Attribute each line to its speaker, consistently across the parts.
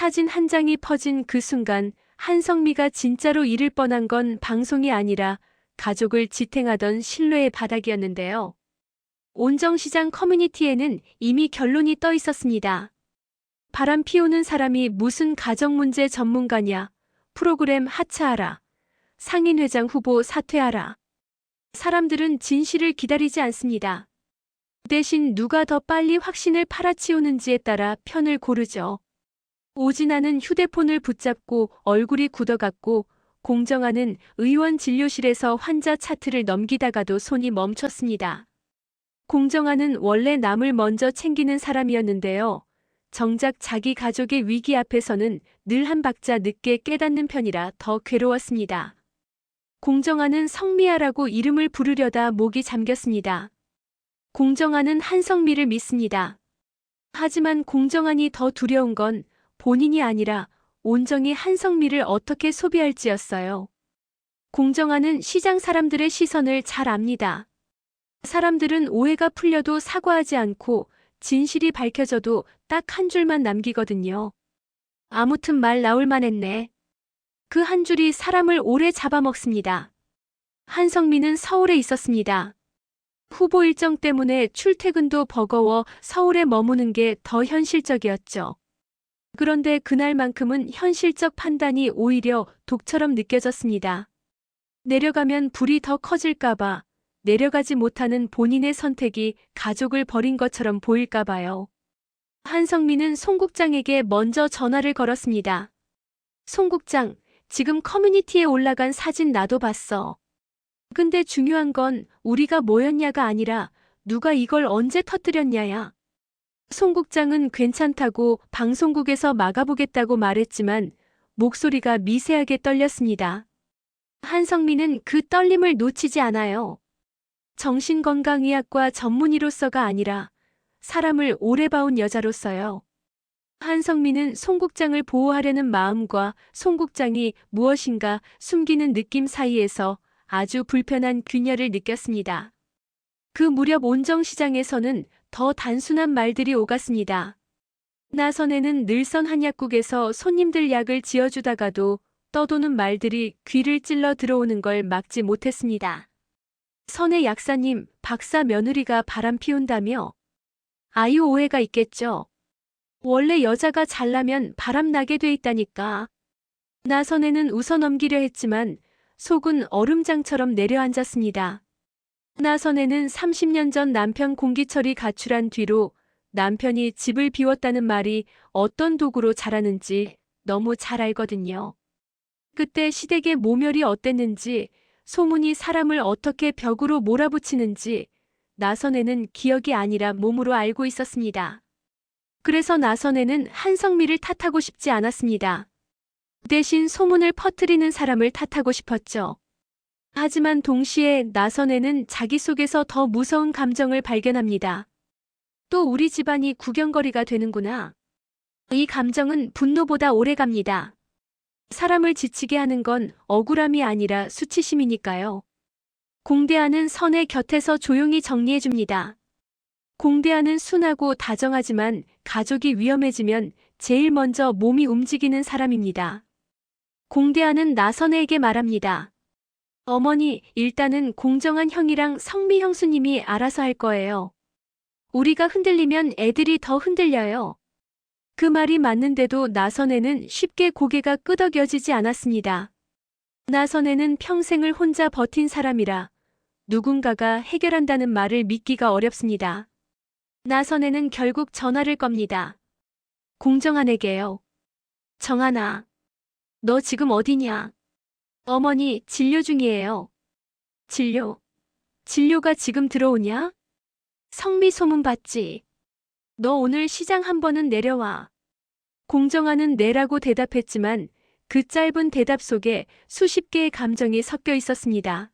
Speaker 1: 사진 한 장이 퍼진 그 순간 한성미가 진짜로 잃을 뻔한 건 방송이 아니라 가족을 지탱하던 신뢰의 바닥이었는데요. 온정시장 커뮤니티에는 이미 결론이 떠 있었습니다. 바람 피우는 사람이 무슨 가정문제 전문가냐, 프로그램 하차하라, 상인회장 후보 사퇴하라. 사람들은 진실을 기다리지 않습니다. 대신 누가 더 빨리 확신을 팔아치우는지에 따라 편을 고르죠. 오진아는 휴대폰을 붙잡고 얼굴이 굳어갔고, 공정아는 의원 진료실에서 환자 차트를 넘기다가도 손이 멈췄습니다. 공정아는 원래 남을 먼저 챙기는 사람이었는데요. 정작 자기 가족의 위기 앞에서는 늘 한 박자 늦게 깨닫는 편이라 더 괴로웠습니다. 공정아는 성미아라고 이름을 부르려다 목이 잠겼습니다. 공정아는 한성미를 믿습니다. 하지만 공정아니 더 두려운 건 본인이 아니라 온정이 한성미를 어떻게 소비할지였어요. 공정아는 시장 사람들의 시선을 잘 압니다. 사람들은 오해가 풀려도 사과하지 않고 진실이 밝혀져도 딱 한 줄만 남기거든요. 아무튼 말 나올 만했네. 그 한 줄이 사람을 오래 잡아먹습니다. 한성미는 서울에 있었습니다. 후보 일정 때문에 출퇴근도 버거워 서울에 머무는 게 더 현실적이었죠. 그런데 그날만큼은 현실적 판단이 오히려 독처럼 느껴졌습니다. 내려가면 불이 더 커질까봐, 내려가지 못하는 본인의 선택이 가족을 버린 것처럼 보일까봐요. 한성미는 송 국장에게 먼저 전화를 걸었습니다. 송 국장, 지금 커뮤니티에 올라간 사진 나도 봤어. 근데 중요한 건 우리가 뭐였냐가 아니라 누가 이걸 언제 터뜨렸냐야. 송 국장은 괜찮다고 방송국에서 막아보겠다고 말했지만 목소리가 미세하게 떨렸습니다. 한성미는 그 떨림을 놓치지 않아요. 정신건강의학과 전문의로서가 아니라 사람을 오래 봐온 여자로서요. 한성미는 송 국장을 보호하려는 마음과 송 국장이 무엇인가 숨기는 느낌 사이에서 아주 불편한 균열을 느꼈습니다. 그 무렵 온정시장에서는 더 단순한 말들이 오갔습니다. 나선에는 늘선 한약국에서 손님들 약을 지어주다가도 떠도는 말들이 귀를 찔러 들어오는 걸 막지 못했습니다. 선의 약사님, 박사 며느리가 바람 피운다며? 아유, 오해가 있겠죠. 원래 여자가 잘나면 바람나게 돼 있다니까. 나선에는 웃어넘기려 했지만 속은 얼음장처럼 내려앉았습니다. 나선에는 30년 전 남편 공기철이 가출한 뒤로 남편이 집을 비웠다는 말이 어떤 도구로 자라는지 너무 잘 알거든요. 그때 시댁의 모멸이 어땠는지, 소문이 사람을 어떻게 벽으로 몰아붙이는지 나선에는 기억이 아니라 몸으로 알고 있었습니다. 그래서 나선에는 한성미를 탓하고 싶지 않았습니다. 대신 소문을 퍼뜨리는 사람을 탓하고 싶었죠. 하지만 동시에 나선에는 자기 속에서 더 무서운 감정을 발견합니다. 또 우리 집안이 구경거리가 되는구나. 이 감정은 분노보다 오래갑니다. 사람을 지치게 하는 건 억울함이 아니라 수치심이니까요. 공대하는 선의 곁에서 조용히 정리해줍니다. 공대하는 순하고 다정하지만 가족이 위험해지면 제일 먼저 몸이 움직이는 사람입니다. 공대하는 나선에게 말합니다. 어머니, 일단은 공정한 형이랑 성미 형수님이 알아서 할 거예요. 우리가 흔들리면 애들이 더 흔들려요. 그 말이 맞는데도 나선에는 쉽게 고개가 끄덕여지지 않았습니다. 나선에는 평생을 혼자 버틴 사람이라 누군가가 해결한다는 말을 믿기가 어렵습니다. 나선에는 결국 전화를 겁니다. 공정한에게요. 정한아, 너 지금 어디냐? 어머니, 진료 중이에요. 진료? 진료가 지금 들어오냐? 성미 소문 봤지? 너 오늘 시장 한 번은 내려와. 공정한은 네라고 대답했지만 그 짧은 대답 속에 수십 개의 감정이 섞여 있었습니다.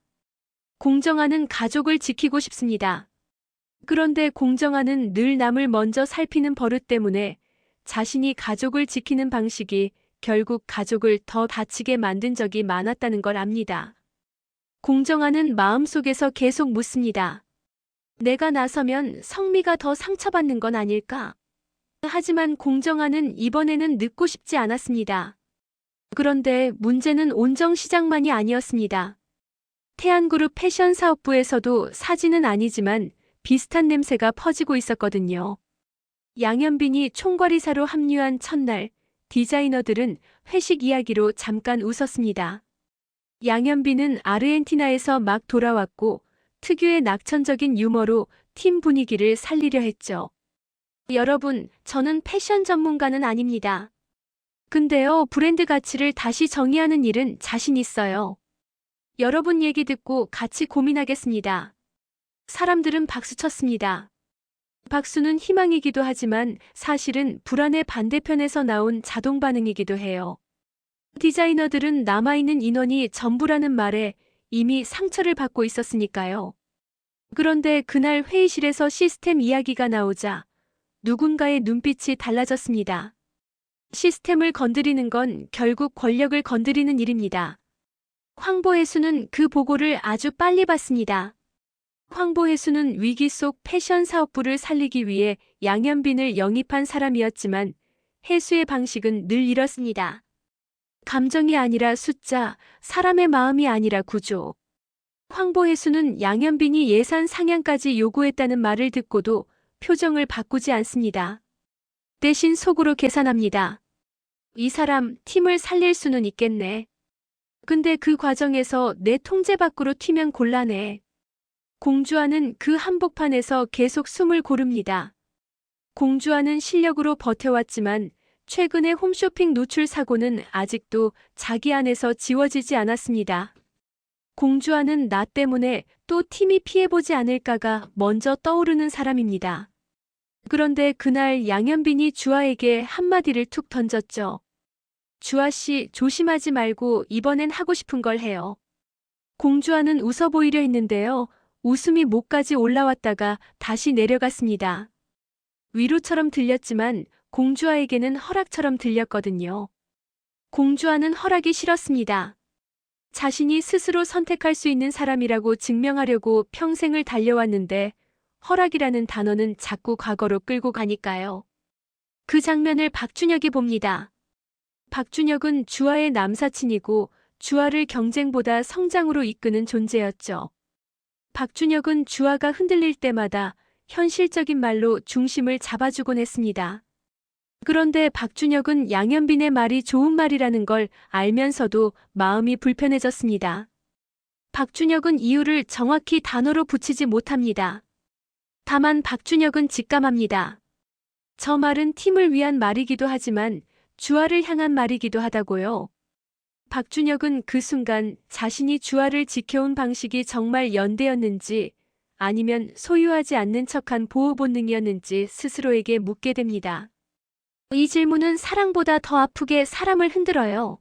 Speaker 1: 공정한은 가족을 지키고 싶습니다. 그런데 공정한은 늘 남을 먼저 살피는 버릇 때문에 자신이 가족을 지키는 방식이 결국 가족을 더 다치게 만든 적이 많았다는 걸 압니다. 공정한은 마음속에서 계속 묻습니다. 내가 나서면 성미가 더 상처받는 건 아닐까? 하지만 공정하는 이번에는 늦고 싶지 않았습니다. 그런데 문제는 온정 시장만이 아니었습니다. 태안그룹 패션 사업부에서도 사진은 아니지만 비슷한 냄새가 퍼지고 있었거든요. 양현빈이 총괄이사로 합류한 첫날, 디자이너들은 회식 이야기로 잠깐 웃었습니다. 양현빈은 아르헨티나에서 막 돌아왔고 특유의 낙천적인 유머로 팀 분위기를 살리려 했죠. 여러분, 저는 패션 전문가는 아닙니다. 근데요, 브랜드 가치를 다시 정의하는 일은 자신 있어요. 여러분 얘기 듣고 같이 고민하겠습니다. 사람들은 박수쳤습니다. 박수는 희망이기도 하지만 사실은 불안의 반대편에서 나온 자동 반응이기도 해요. 디자이너들은 남아있는 인원이 전부라는 말에 이미 상처를 받고 있었으니까요. 그런데 그날 회의실에서 시스템 이야기가 나오자 누군가의 눈빛이 달라졌습니다. 시스템을 건드리는 건 결국 권력을 건드리는 일입니다. 황보혜수는 그 보고를 아주 빨리 받습니다. 황보혜수는 위기 속 패션 사업부를 살리기 위해 양현빈을 영입한 사람이었지만 혜수의 방식은 늘 이렇습니다. 감정이 아니라 숫자, 사람의 마음이 아니라 구조. 황보혜수는 양현빈이 예산 상향까지 요구했다는 말을 듣고도 표정을 바꾸지 않습니다. 대신 속으로 계산합니다. 이 사람 팀을 살릴 수는 있겠네. 근데 그 과정에서 내 통제 밖으로 튀면 곤란해. 공주아는 그 한복판에서 계속 숨을 고릅니다. 공주아는 실력으로 버텨왔지만 최근의 홈쇼핑 노출 사고는 아직도 자기 안에서 지워지지 않았습니다. 공주아는 나 때문에 또 팀이 피해보지 않을까가 먼저 떠오르는 사람입니다. 그런데 그날 양현빈이 주아에게 한마디를 툭 던졌죠. 주아씨, 조심하지 말고 이번엔 하고 싶은 걸 해요. 공주아는 웃어 보이려 했는데요. 웃음이 목까지 올라왔다가 다시 내려갔습니다. 위로처럼 들렸지만 공주아에게는 허락처럼 들렸거든요. 공주아는 허락이 싫었습니다. 자신이 스스로 선택할 수 있는 사람이라고 증명하려고 평생을 달려왔는데 허락이라는 단어는 자꾸 과거로 끌고 가니까요. 그 장면을 박준혁이 봅니다. 박준혁은 주아의 남사친이고 주아를 경쟁보다 성장으로 이끄는 존재였죠. 박준혁은 주아가 흔들릴 때마다 현실적인 말로 중심을 잡아주곤 했습니다. 그런데 박준혁은 양현빈의 말이 좋은 말이라는 걸 알면서도 마음이 불편해졌습니다. 박준혁은 이유를 정확히 단어로 붙이지 못합니다. 다만 박준혁은 직감합니다. 저 말은 팀을 위한 말이기도 하지만 주아를 향한 말이기도 하다고요. 박준혁은 그 순간 자신이 주아를 지켜온 방식이 정말 연대였는지 아니면 소유하지 않는 척한 보호 본능이었는지 스스로에게 묻게 됩니다. 이 질문은 사랑보다 더 아프게 사람을 흔들어요.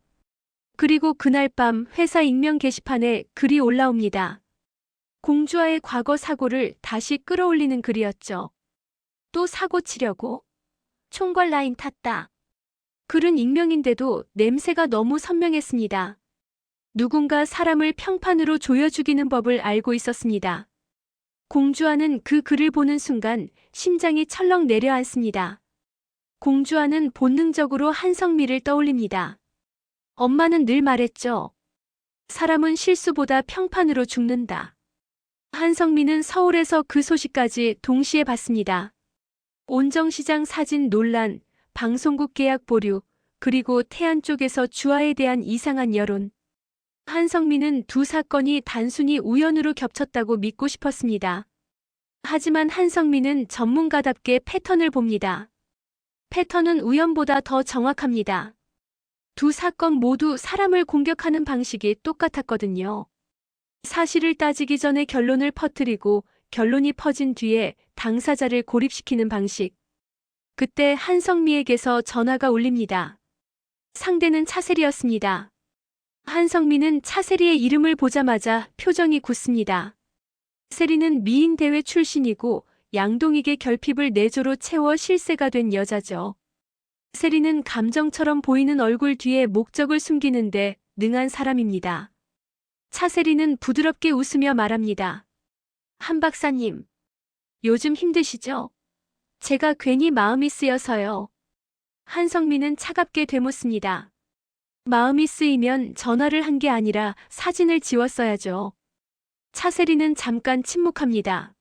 Speaker 1: 그리고 그날 밤 회사 익명 게시판에 글이 올라옵니다. 공주아의 과거 사고를 다시 끌어올리는 글이었죠. 또 사고 치려고? 총괄 라인 탔다. 글은 익명인데도 냄새가 너무 선명했습니다. 누군가 사람을 평판으로 조여 죽이는 법을 알고 있었습니다. 공주아는 그 글을 보는 순간 심장이 철렁 내려앉습니다. 공주아는 본능적으로 한성미를 떠올립니다. 엄마는 늘 말했죠. 사람은 실수보다 평판으로 죽는다. 한성미는 서울에서 그 소식까지 동시에 봤습니다. 온정시장 사진 논란, 방송국 계약 보류, 그리고 태안 쪽에서 주아에 대한 이상한 여론. 한성미는 두 사건이 단순히 우연으로 겹쳤다고 믿고 싶었습니다. 하지만 한성미는 전문가답게 패턴을 봅니다. 패턴은 우연보다 더 정확합니다. 두 사건 모두 사람을 공격하는 방식이 똑같았거든요. 사실을 따지기 전에 결론을 퍼뜨리고 결론이 퍼진 뒤에 당사자를 고립시키는 방식. 그때 한성미에게서 전화가 울립니다. 상대는 차세리였습니다. 한성미는 차세리의 이름을 보자마자 표정이 굳습니다. 세리는 미인대회 출신이고 양동익의 결핍을 내조로 채워 실세가 된 여자죠. 세리는 감정처럼 보이는 얼굴 뒤에 목적을 숨기는데 능한 사람입니다. 차세리는 부드럽게 웃으며 말합니다. 한 박사님, 요즘 힘드시죠? 제가 괜히 마음이 쓰여서요. 한성민은 차갑게 되묻습니다. 마음이 쓰이면 전화를 한 게 아니라 사진을 지웠어야죠. 차세리는 잠깐 침묵합니다.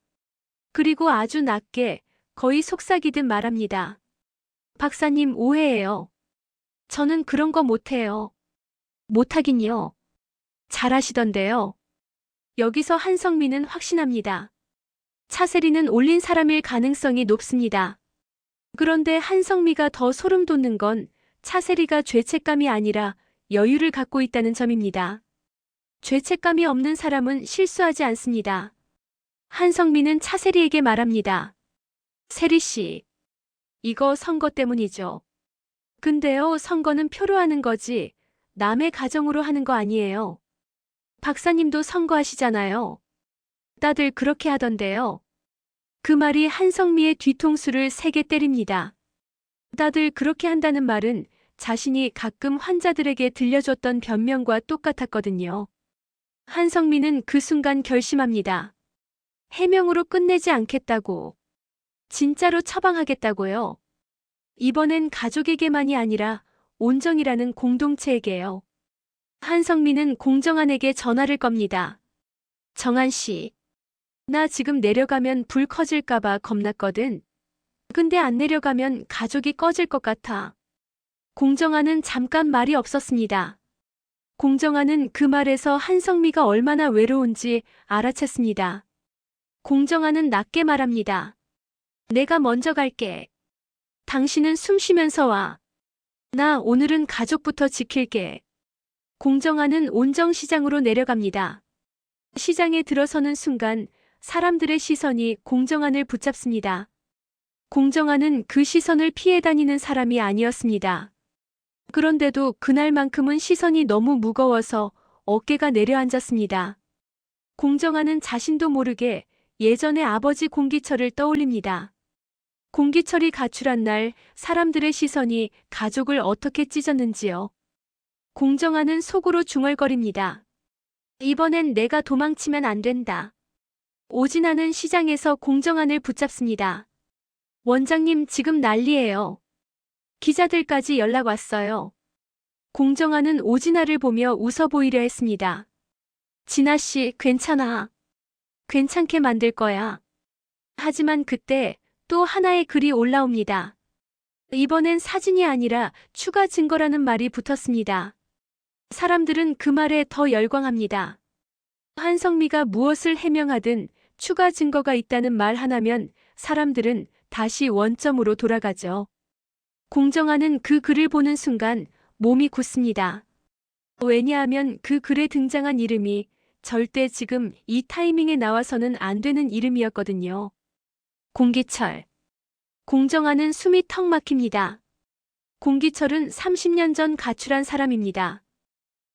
Speaker 1: 그리고 아주 낮게 거의 속삭이듯 말합니다. 박사님 오해예요. 저는 그런 거 못해요. 못하긴요. 잘하시던데요. 여기서 한성민은 확신합니다. 차세리는 올린 사람일 가능성이 높습니다. 그런데 한성미가 더 소름 돋는 건 차세리가 죄책감이 아니라 여유를 갖고 있다는 점입니다. 죄책감이 없는 사람은 실수하지 않습니다. 한성미는 차세리에게 말합니다. 세리 씨, 이거 선거 때문이죠. 근데요, 선거는 표로 하는 거지 남의 가정으로 하는 거 아니에요. 박사님도 선거하시잖아요. 다들 그렇게 하던데요. 그 말이 한성미의 뒤통수를 세게 때립니다. 다들 그렇게 한다는 말은 자신이 가끔 환자들에게 들려줬던 변명과 똑같았거든요. 한성미는 그 순간 결심합니다. 해명으로 끝내지 않겠다고. 진짜로 처방하겠다고요. 이번엔 가족에게만이 아니라 온정이라는 공동체에게요. 한성미는 공정한에게 전화를 겁니다. 정한 씨, 나 지금 내려가면 불 커질까봐 겁났거든. 근데 안 내려가면 가족이 꺼질 것 같아. 공정한은 잠깐 말이 없었습니다. 공정한은 그 말에서 한성미가 얼마나 외로운지 알아챘습니다. 공정한은 낮게 말합니다. 내가 먼저 갈게. 당신은 숨 쉬면서 와. 나 오늘은 가족부터 지킬게. 공정한은 온정시장으로 내려갑니다. 시장에 들어서는 순간 사람들의 시선이 공정한을 붙잡습니다. 공정한은 그 시선을 피해 다니는 사람이 아니었습니다. 그런데도 그날만큼은 시선이 너무 무거워서 어깨가 내려앉았습니다. 공정한은 자신도 모르게 예전의 아버지 공기철을 떠올립니다. 공기철이 가출한 날 사람들의 시선이 가족을 어떻게 찢었는지요. 공정한은 속으로 중얼거립니다. 이번엔 내가 도망치면 안 된다. 오진아는 시장에서 공정한을 붙잡습니다. 원장님 지금 난리예요. 기자들까지 연락 왔어요. 공정한은 오진아를 보며 웃어 보이려 했습니다. 진아 씨 괜찮아. 괜찮게 만들 거야. 하지만 그때 또 하나의 글이 올라옵니다. 이번엔 사진이 아니라 추가 증거라는 말이 붙었습니다. 사람들은 그 말에 더 열광합니다. 한성미가 무엇을 해명하든 추가 증거가 있다는 말 하나면 사람들은 다시 원점으로 돌아가죠. 공정한은 그 글을 보는 순간 몸이 굳습니다. 왜냐하면 그 글에 등장한 이름이 절대 지금 이 타이밍에 나와서는 안 되는 이름이었거든요. 공기철. 공정한은 숨이 턱 막힙니다. 공기철은 30년 전 가출한 사람입니다.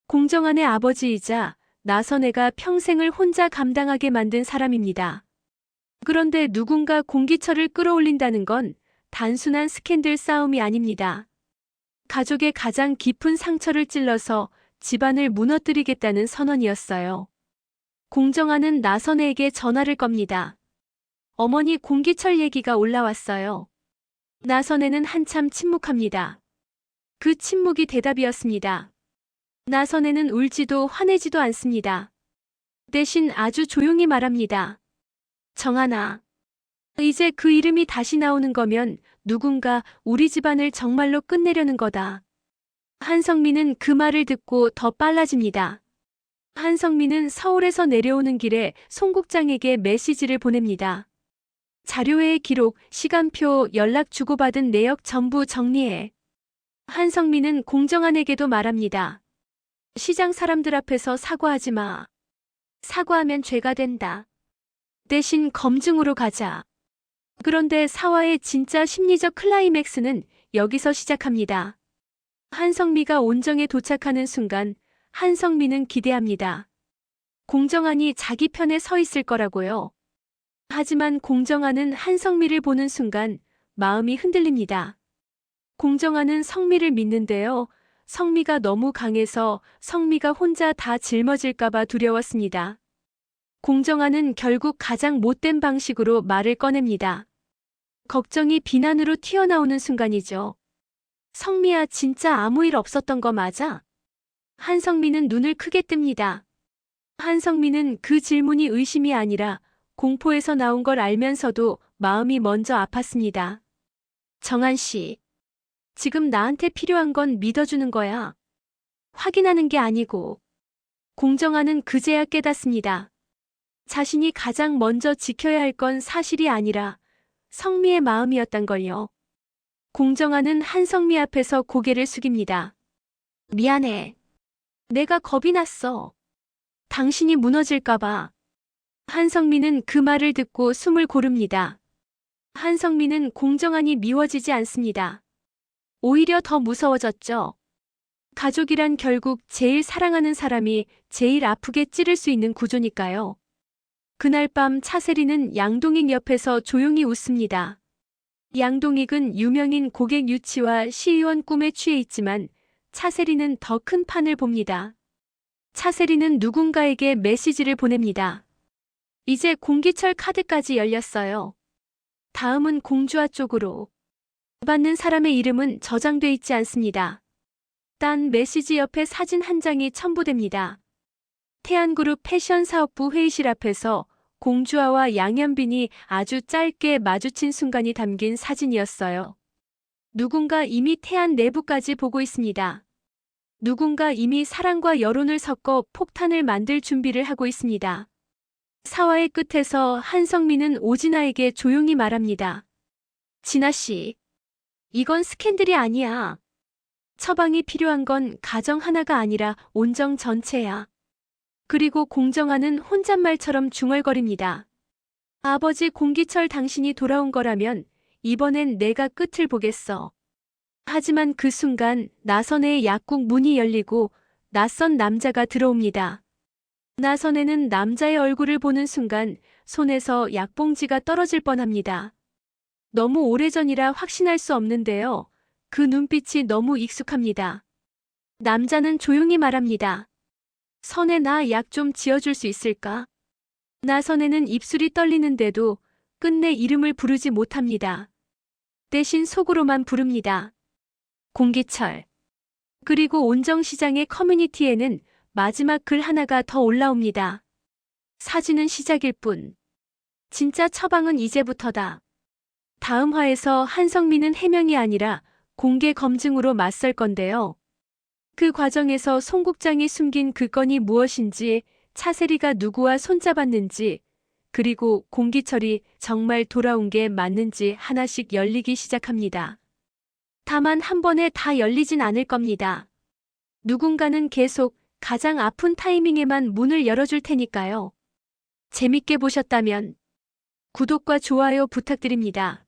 Speaker 1: 공정한의 아버지이자 나선애가 평생을 혼자 감당하게 만든 사람입니다. 그런데 누군가 공기철을 끌어올린다는 건 단순한 스캔들 싸움이 아닙니다. 가족의 가장 깊은 상처를 찔러서 집안을 무너뜨리겠다는 선언이었어요. 공정한은 나선애에게 전화를 겁니다. 어머니 공기철 얘기가 올라왔어요. 나선애는 한참 침묵합니다. 그 침묵이 대답이었습니다. 나선애는 울지도 화내지도 않습니다. 대신 아주 조용히 말합니다. 정하나. 이제 그 이름이 다시 나오는 거면 누군가 우리 집안을 정말로 끝내려는 거다. 한성민은 그 말을 듣고 더 빨라집니다. 한성민은 서울에서 내려오는 길에 송 국장에게 메시지를 보냅니다. 자료회의 기록, 시간표, 연락 주고받은 내역 전부 정리해. 한성민은 공정한에게도 말합니다. 시장 사람들 앞에서 사과하지 마. 사과하면 죄가 된다. 대신 검증으로 가자. 그런데 사화의 진짜 심리적 클라이맥스는 여기서 시작합니다. 한성미가 온정에 도착하는 순간 한성미는 기대합니다. 공정한이 자기 편에 서 있을 거라고요. 하지만 공정한은 한성미를 보는 순간 마음이 흔들립니다. 공정한은 성미를 믿는데요. 성미가 너무 강해서 성미가 혼자 다 짊어질까봐 두려웠습니다. 공정한은 결국 가장 못된 방식으로 말을 꺼냅니다. 걱정이 비난으로 튀어나오는 순간이죠. 성미야, 진짜 아무 일 없었던 거 맞아? 한성미는 눈을 크게 뜹니다. 한성미는 그 질문이 의심이 아니라 공포에서 나온 걸 알면서도 마음이 먼저 아팠습니다. 정한 씨, 지금 나한테 필요한 건 믿어주는 거야. 확인하는 게 아니고. 공정하는 그제야 깨닫습니다. 자신이 가장 먼저 지켜야 할 건 사실이 아니라 성미의 마음이었단 걸요. 공정하는 한성미 앞에서 고개를 숙입니다. 미안해. 내가 겁이 났어. 당신이 무너질까봐. 한성미는 그 말을 듣고 숨을 고릅니다. 한성미는 공정한이 미워지지 않습니다. 오히려 더 무서워졌죠. 가족이란 결국 제일 사랑하는 사람이 제일 아프게 찌를 수 있는 구조니까요. 그날 밤 차세리는 양동익 옆에서 조용히 웃습니다. 양동익은 유명인 고객 유치와 시의원 꿈에 취해 있지만 차세리는 더 큰 판을 봅니다. 차세리는 누군가에게 메시지를 보냅니다. 이제 공기철 카드까지 열렸어요. 다음은 공주아 쪽으로. 받는 사람의 이름은 저장돼 있지 않습니다. 딴 메시지 옆에 사진 한 장이 첨부됩니다. 태안그룹 패션사업부 회의실 앞에서 공주아와 양현빈이 아주 짧게 마주친 순간이 담긴 사진이었어요. 누군가 이미 태안 내부까지 보고 있습니다. 누군가 이미 사랑과 여론을 섞어 폭탄을 만들 준비를 하고 있습니다. 사화의 끝에서 한성민은 오진아에게 조용히 말합니다. 진아 씨, 이건 스캔들이 아니야. 처방이 필요한 건 가정 하나가 아니라 온정 전체야. 그리고 공정하는 혼잣말처럼 중얼거립니다. 아버지 공기철, 당신이 돌아온 거라면 이번엔 내가 끝을 보겠어. 하지만 그 순간 나선혜의 약국 문이 열리고 낯선 남자가 들어옵니다. 나선혜는 남자의 얼굴을 보는 순간 손에서 약봉지가 떨어질 뻔합니다. 너무 오래전이라 확신할 수 없는데요. 그 눈빛이 너무 익숙합니다. 남자는 조용히 말합니다. 선혜, 나 약 좀 지어줄 수 있을까? 나선혜는 입술이 떨리는데도 끝내 이름을 부르지 못합니다. 대신 속으로만 부릅니다. 공기철. 그리고 온정시장의 커뮤니티에는 마지막 글 하나가 더 올라옵니다. 사진은 시작일 뿐. 진짜 처방은 이제부터다. 다음 화에서 한성민은 해명이 아니라 공개 검증으로 맞설 건데요. 그 과정에서 송 국장이 숨긴 그 건이 무엇인지, 차세리가 누구와 손잡았는지, 그리고 공기철이 정말 돌아온 게 맞는지 하나씩 열리기 시작합니다. 다만 한 번에 다 열리진 않을 겁니다. 누군가는 계속 가장 아픈 타이밍에만 문을 열어줄 테니까요. 재밌게 보셨다면 구독과 좋아요 부탁드립니다.